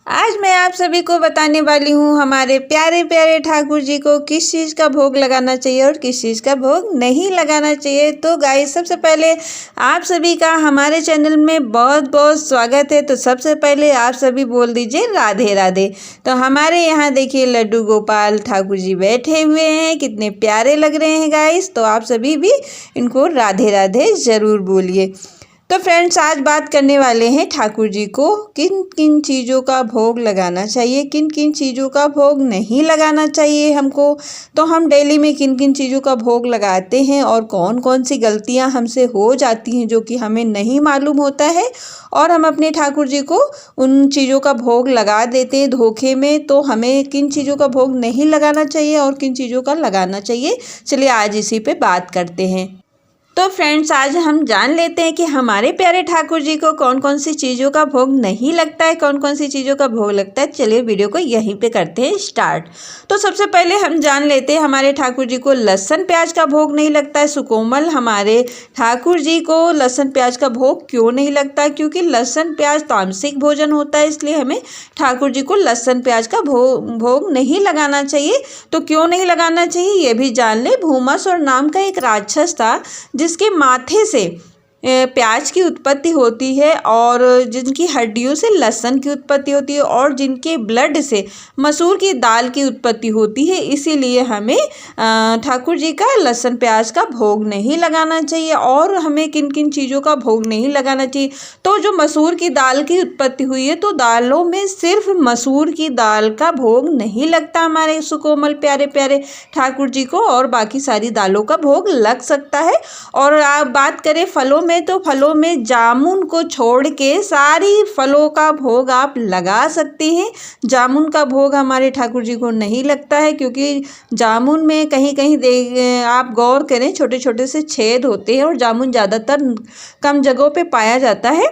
आज मैं आप सभी को बताने वाली हूँ हमारे प्यारे प्यारे ठाकुर जी को किस चीज़ का भोग लगाना चाहिए और किस चीज़ का भोग नहीं लगाना चाहिए। तो गाइस, सबसे पहले आप सभी का हमारे चैनल में बहुत बहुत स्वागत है। तो सबसे पहले आप सभी बोल दीजिए राधे राधे। तो हमारे यहाँ देखिए लड्डू गोपाल ठाकुर जी बैठे हुए हैं, कितने प्यारे लग रहे हैं गाइस। तो आप सभी भी इनको राधे राधे ज़रूर बोलिए। तो फ्रेंड्स, आज बात करने वाले हैं ठाकुर जी को किन किन चीज़ों का भोग लगाना चाहिए, किन किन चीज़ों का भोग नहीं लगाना चाहिए हमको। तो हम डेली में किन किन चीज़ों का भोग लगाते हैं और कौन कौन सी गलतियां हमसे हो जाती हैं जो कि हमें नहीं मालूम होता है और हम अपने ठाकुर जी को उन चीज़ों का भोग लगा देते हैं धोखे में। तो हमें किन चीज़ों का भोग नहीं लगाना चाहिए और किन चीज़ों का लगाना चाहिए, चलिए आज इसी पे बात करते हैं। तो फ्रेंड्स, आज हम जान लेते हैं कि हमारे प्यारे ठाकुर जी को कौन कौन सी चीज़ों का भोग नहीं लगता है, कौन कौन सी चीज़ों का भोग लगता है। चलिए वीडियो को यहीं पे करते हैं स्टार्ट। तो सबसे पहले हम जान लेते हैं हमारे ठाकुर जी को लहसुन प्याज का भोग नहीं लगता है। सुकोमल हमारे ठाकुर जी को लहसुन प्याज का भोग क्यों नहीं लगता है? क्योंकि लहसुन प्याज तामसिक भोजन होता है, इसलिए हमें ठाकुर जी को लहसुन प्याज का भोग नहीं लगाना चाहिए। तो क्यों नहीं लगाना चाहिए ये भी जान ले। भूमासुर नाम का एक राक्षस था जिसके माथे से प्याज की उत्पत्ति होती है और जिनकी हड्डियों से लहसुन की उत्पत्ति होती है और जिनके ब्लड से मसूर की दाल की उत्पत्ति होती है। इसीलिए हमें ठाकुर जी का लहसुन प्याज का भोग नहीं लगाना चाहिए। और हमें किन किन चीज़ों का भोग नहीं लगाना चाहिए, तो जो मसूर की दाल की उत्पत्ति हुई है तो दालों में सिर्फ मसूर की दाल का भोग नहीं लगता हमारे सुकोमल प्यारे प्यारे ठाकुर जी को, और बाकी सारी दालों का भोग लग सकता है। और आप बात करें फलों में, तो फलों में जामुन को छोड़ के सारी फलों का भोग आप लगा सकते हैं। जामुन का भोग हमारे ठाकुर जी को नहीं लगता है क्योंकि जामुन में कहीं कहीं आप गौर करें छोटे छोटे से छेद होते हैं और जामुन ज़्यादातर कम जगहों पे पाया जाता है।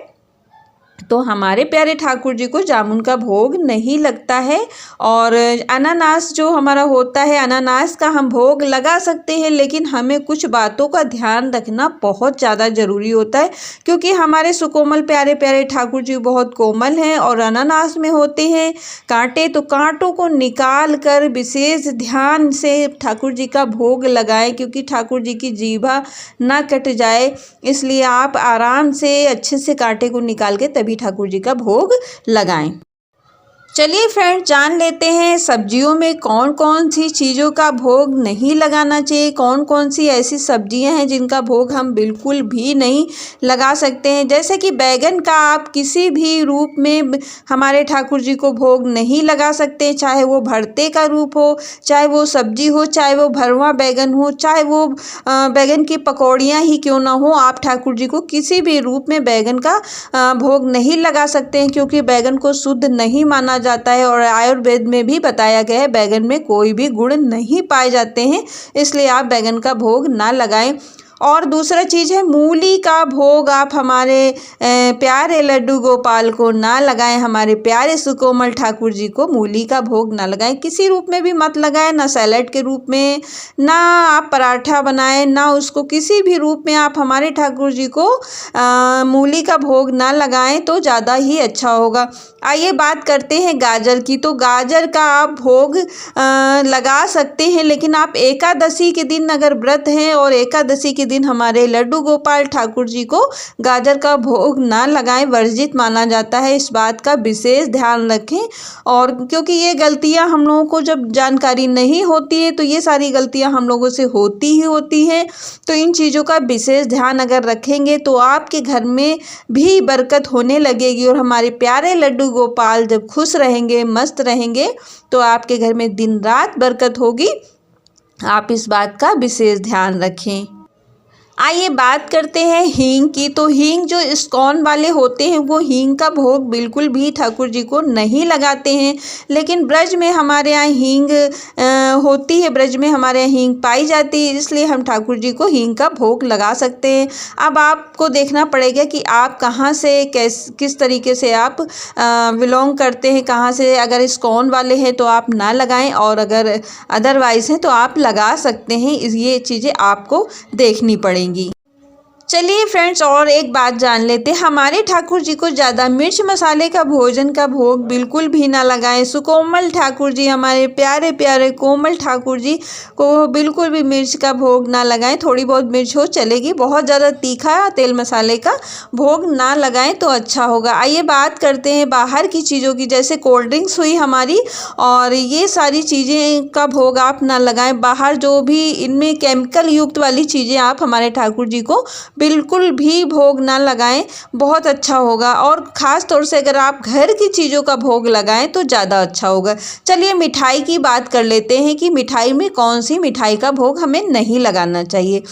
तो हमारे प्यारे ठाकुर जी को जामुन का भोग नहीं लगता है। और अनानास जो हमारा होता है, अनानास का हम भोग लगा सकते हैं, लेकिन हमें कुछ बातों का ध्यान रखना बहुत ज़्यादा ज़रूरी होता है क्योंकि हमारे सुकोमल प्यारे प्यारे ठाकुर जी बहुत कोमल हैं और अनानास में होते हैं कांटे। तो कांटों को निकाल कर विशेष ध्यान से ठाकुर जी का भोग लगाएं क्योंकि ठाकुर जी की जीभा ना कट जाए। इसलिए आप आराम से अच्छे से कांटे को निकाल के तभी ठाकुर जी का भोग लगाएं। चलिए फ्रेंड्स, जान लेते हैं सब्जियों में कौन कौन सी चीज़ों का भोग नहीं लगाना चाहिए, कौन कौन सी ऐसी सब्जियां हैं जिनका भोग हम बिल्कुल भी नहीं लगा सकते हैं। जैसे कि बैगन का आप किसी भी रूप में हमारे ठाकुर जी को भोग नहीं लगा सकते, चाहे वो भरते का रूप हो, चाहे वो सब्जी हो, चाहे वो भरवा बैगन हो, चाहे वो बैगन की पकौड़ियाँ ही क्यों ना हो। आप ठाकुर जी को किसी भी रूप में बैगन का भोग नहीं लगा सकते हैं क्योंकि बैगन को शुद्ध नहीं माना जाता है और आयुर्वेद में भी बताया गया है बैगन में कोई भी गुण नहीं पाए जाते हैं, इसलिए आप बैगन का भोग ना लगाएं। और दूसरा चीज़ है मूली का भोग आप हमारे प्यारे लड्डू गोपाल को ना लगाएं, हमारे प्यारे सुकोमल ठाकुर जी को मूली का भोग ना लगाएं, किसी रूप में भी मत लगाएं, ना सैलेड के रूप में, ना आप पराठा बनाएं, ना उसको किसी भी रूप में आप हमारे ठाकुर जी को मूली का भोग ना लगाएं तो ज़्यादा ही अच्छा होगा। आइए बात करते हैं गाजर की। तो गाजर का आप भोग लगा सकते हैं, लेकिन आप एकादशी के दिन अगर व्रत हैं और एकादशी के दिन हमारे लड्डू गोपाल ठाकुर जी को गाजर का भोग ना लगाएं, वर्जित माना जाता है। इस बात का विशेष ध्यान रखें। और क्योंकि ये गलतियां हम लोगों को जब जानकारी नहीं होती है तो ये सारी गलतियां हम लोगों से होती ही होती हैं। तो इन चीज़ों का विशेष ध्यान अगर रखेंगे तो आपके घर में भी बरकत होने लगेगी और हमारे प्यारे लड्डू गोपाल जब खुश रहेंगे, मस्त रहेंगे, तो आपके घर में दिन रात बरकत होगी। आप इस बात का विशेष ध्यान रखें। आइए बात करते हैं हींग की। तो हींग जो इस्कॉन वाले होते हैं वो हींग का भोग बिल्कुल भी ठाकुर जी को नहीं लगाते हैं, लेकिन ब्रज में हमारे यहाँ हींग होती है, ब्रज में हमारे यहाँ हींग पाई जाती है, इसलिए हम ठाकुर जी को हींग का भोग लगा सकते हैं। अब आपको देखना पड़ेगा कि आप कहाँ से किस तरीके से आप बिलोंग करते हैं, कहाँ से। अगर इस्कॉन वाले हैं तो आप ना लगाएं और अगर अदरवाइज़ हैं तो आप लगा सकते हैं। ये चीज़ें आपको देखनी पड़ेंगी। चलिए फ्रेंड्स, और एक बात जान लेते हैं, हमारे ठाकुर जी को ज़्यादा मिर्च मसाले का भोजन का भोग बिल्कुल भी ना लगाएं। सुकोमल ठाकुर जी, हमारे प्यारे प्यारे कोमल ठाकुर जी को बिल्कुल भी मिर्च का भोग ना लगाएं। थोड़ी बहुत मिर्च हो चलेगी, बहुत ज़्यादा तीखा तेल मसाले का भोग ना लगाएं तो अच्छा होगा। आइए बात करते हैं बाहर की चीज़ों की, जैसे कोल्ड ड्रिंक्स हुई हमारी, और ये सारी चीज़ें का भोग आप ना लगाएं। बाहर जो भी इनमें केमिकल युक्त वाली चीज़ें आप हमारे ठाकुर जी को बिल्कुल भी भोग ना लगाएं, बहुत अच्छा होगा। और ख़ास तौर से अगर आप घर की चीज़ों का भोग लगाएं तो ज़्यादा अच्छा होगा। चलिए मिठाई की बात कर लेते हैं कि मिठाई में कौन सी मिठाई का भोग हमें नहीं लगाना चाहिए।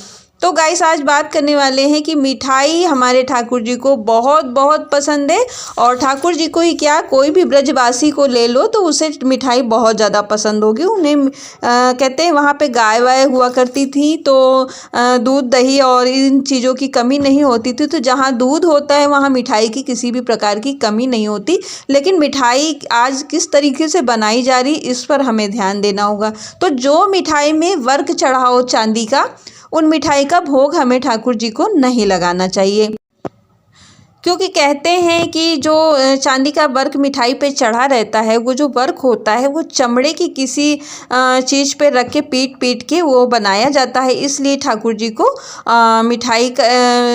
तो गाइस, आज बात करने वाले हैं कि मिठाई हमारे ठाकुर जी को बहुत बहुत पसंद है, और ठाकुर जी को ही क्या, कोई भी ब्रजवासी को ले लो तो उसे मिठाई बहुत ज़्यादा पसंद होगी। उन्हें कहते हैं वहाँ पे गाय वाय हुआ करती थी, तो दूध दही और इन चीज़ों की कमी नहीं होती थी। तो जहाँ दूध होता है वहाँ मिठाई की किसी भी प्रकार की कमी नहीं होती। लेकिन मिठाई आज किस तरीके से बनाई जा रही, इस पर हमें ध्यान देना होगा। तो जो मिठाई में वर्क चढ़ा हो चांदी का, उन मिठाई का भोग हमें ठाकुर जी को नहीं लगाना चाहिए, क्योंकि कहते हैं कि जो चांदी का वर्क मिठाई पे चढ़ा रहता है, वो जो वर्क होता है वो चमड़े की किसी चीज़ पे रख के पीट पीट के वो बनाया जाता है। इसलिए ठाकुर जी को मिठाई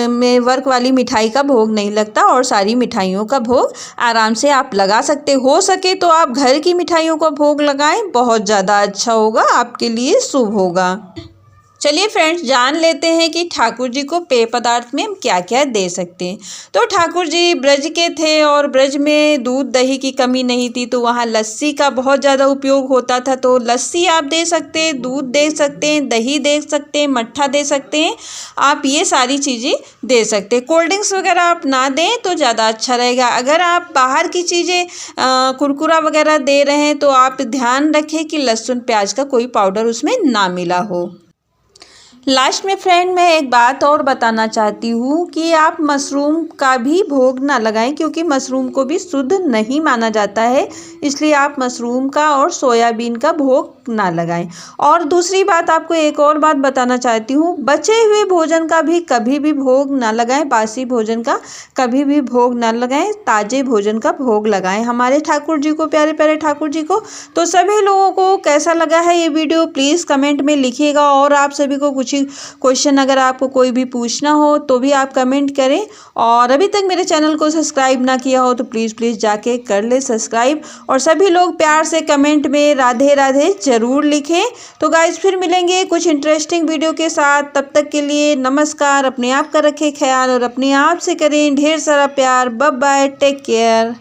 में वर्क वाली मिठाई का भोग नहीं लगता, और सारी मिठाइयों का भोग आराम से आप लगा सकते। हो सके तो आप घर की मिठाइयों का भोग लगाएं, बहुत ज़्यादा अच्छा होगा, आपके लिए शुभ होगा। चलिए फ्रेंड्स, जान लेते हैं कि ठाकुर जी को पेय पदार्थ में हम क्या क्या दे सकते हैं। तो ठाकुर जी ब्रज के थे, और ब्रज में दूध दही की कमी नहीं थी, तो वहाँ लस्सी का बहुत ज़्यादा उपयोग होता था। तो लस्सी आप दे सकते हैं, दूध दे सकते हैं, दही दे सकते हैं, मट्ठा दे सकते हैं, आप ये सारी चीज़ें दे सकते हैं। कोल्ड ड्रिंक्स वगैरह आप ना दें तो ज़्यादा अच्छा रहेगा। अगर आप बाहर की चीज़ें कुरकुरा वगैरह दे रहे हैं तो आप ध्यान रखें कि लहसुन प्याज का कोई पाउडर उसमें ना मिला हो। लास्ट में फ्रेंड, मैं एक बात और बताना चाहती हूँ कि आप मशरूम का भी भोग ना लगाएं, क्योंकि मशरूम को भी शुद्ध नहीं माना जाता है। इसलिए आप मशरूम का और सोयाबीन का भोग ना लगाएं। और दूसरी बात, आपको एक और बात बताना चाहती हूँ, बचे हुए भोजन का भी कभी भी भोग ना लगाएं। बासी भोजन का कभी भी भोग ना लगाएं, ताजे भोजन का भोग लगाएं हमारे ठाकुर जी को, प्यारे प्यारे ठाकुर जी को। तो सभी लोगों को कैसा लगा है ये वीडियो, प्लीज़ कमेंट में लिखिएगा। और आप सभी को कुछ क्वेश्चन अगर आपको कोई भी पूछना हो तो भी आप कमेंट करें। और अभी तक मेरे चैनल को सब्सक्राइब ना किया हो तो प्लीज़ जाके कर ले सब्सक्राइब। और सभी लोग प्यार से कमेंट में राधे राधे ज़रूर लिखें। तो गाइज, फिर मिलेंगे कुछ इंटरेस्टिंग वीडियो के साथ। तब तक के लिए नमस्कार। अपने आप का रखें ख्याल, और अपने आप से करें ढेर सारा प्यार। Bye bye, take care.